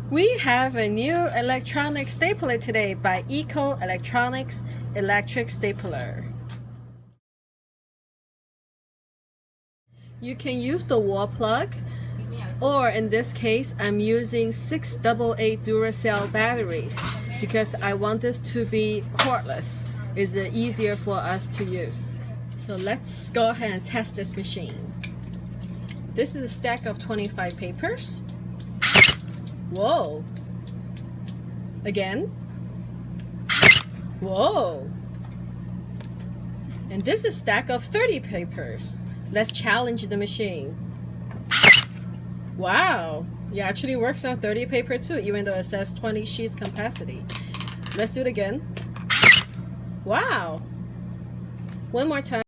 We have a new electronic stapler today by Eco Electronics Electric Stapler. You can use the wall plug, or in this case, I'm using 6 AA Duracell batteries because I want this to be cordless. It's easier for us to use. So let's go ahead and test this machine. This is a stack of 25 papers. Whoa. Again. Whoa. And this is a stack of 30 papers. Let's challenge the machine. Wow. It actually works on 30 paper too, even though it says 20 sheets capacity. Let's do it again. Wow. One more time.